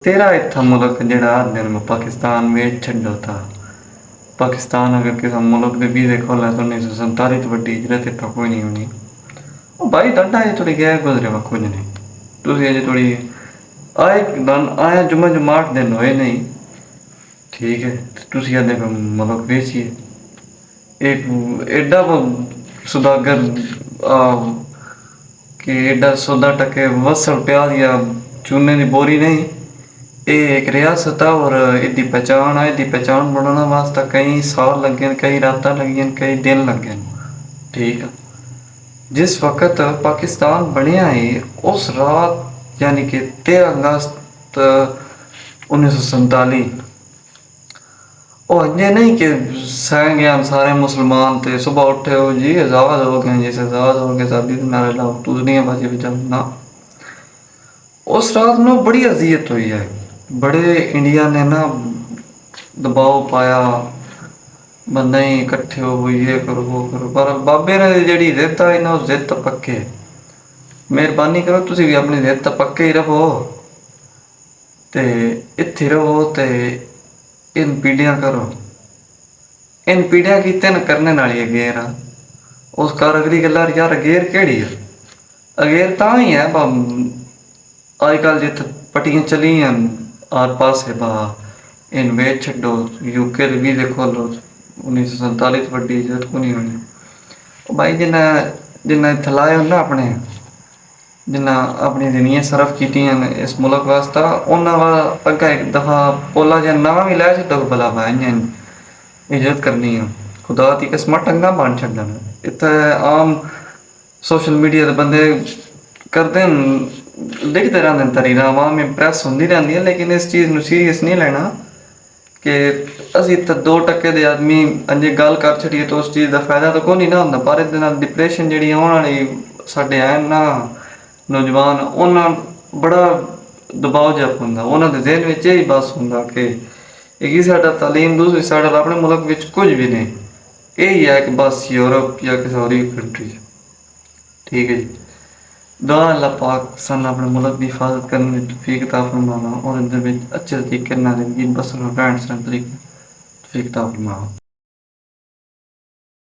तेरा इत्था मुल्क जेह्ड़ा आखदे न पाकिस्तान वेच छड्डो ता पाकिस्तान अगर किसे मुल्क दे वीज़े खोले तो 1947 तो वड्डी हिजरत इत्था कोई नहीं होनी। ओ भाई तड्डा अजें थोड़ी गैर गुजरे वा कुछ नहीं। तुसीं अजें थोड़ी आए जुम्मा जुम्मा 8 दिन होए नहीं, ठीक है, तुसीं आखदे मुल्क वेचिए। एक एड्डा सौदागर कि एड्डा सौदा टके वसल प्याज या चूने की बोरी नहीं। ये एक रियासत है और इसकी पहचान है। इसकी पहचान बनाने वास्ते कई साल लगे, कई रातां लगियां, कई दिन लगे। ठीक है, जिस वक्त पाकिस्तान बनिया है उस रात यानी कि 13 अगस्त 1947, और ये नहीं कि सह गया सारे मुसलमान थे, सुबह उठे हो जी आज़ाद हो गए, जैसे आज़ाद हो गए शादी नारे लाओ तू दुनिया बाजी बजाओ ना। उस रात में बड़ी अजियत हुई है, बड़े इंडिया ने ना दबाव पाया, नहीं इकट्ठे हो ये करो वो करो, पर बाबे ने जी जिद आई ना जिद पक्के। मेहरबानी करो तुम भी अपनी जिद पक्के ही रहो, तो इत्थे रहो, तो इन पीढ़ियां करो। इन पीढ़ियां की न करने वाली अगेर आ उस कर अगली गल्ला यार अगेर केड़ी है। अगेर ता ही है अजकल जित पट्टियां चली आर पासे बा इन वेच छड्डो, यूके दे वीज़े खोलो, 1947 वड्डी इज्जत को नहीं होनी। भाई जिन्ना इत्थे लाए हो ना अपने, जिन्ना अपनी जिंदगियां सर्फ कीतियां इस मुल्क वास्ते, उन्होंने अग्गे एक दफा पोला जहा नाम ही लै छड्डो भला भाई इज्जत करनी है। खुदा दी कसम टंगा बन छड्डन। इत्थे आम सोशल मीडिया दे बंदे करते हैं, लिखते रहते हैं तरीना, आवाम इंप्रैस होंदी रहती है, लेकिन इस चीज़ में सीरियस नहीं लेना कि असीं तो 2% दे आदमी अजे गल कर छड़िए तो उस चीज़ का फायदा तो कोई नहीं ना होंदा। पर इहदे नाल डिप्रैशन जी आने वाली साडे हैन ना नौजवान, उन्होंने बड़ा दबाव जहा पौंदा, उन्होंने जहन में यही बस होंदा कि एक साडा तालीम दूसरी साडा अपने मुल्क में कुछ भी नहीं, यही है कि बस यूरोप या किसी और कंट्री। ठीक है जी, दुआ अल्लाह पाक सन अपने मुल्क की हिफाजत करने की तौफीक अता फरमाना और इहदे विच अच्छे तरीके नाल जिंदगी बसर रहन सहन तरीके तौफीक अता फरमाना।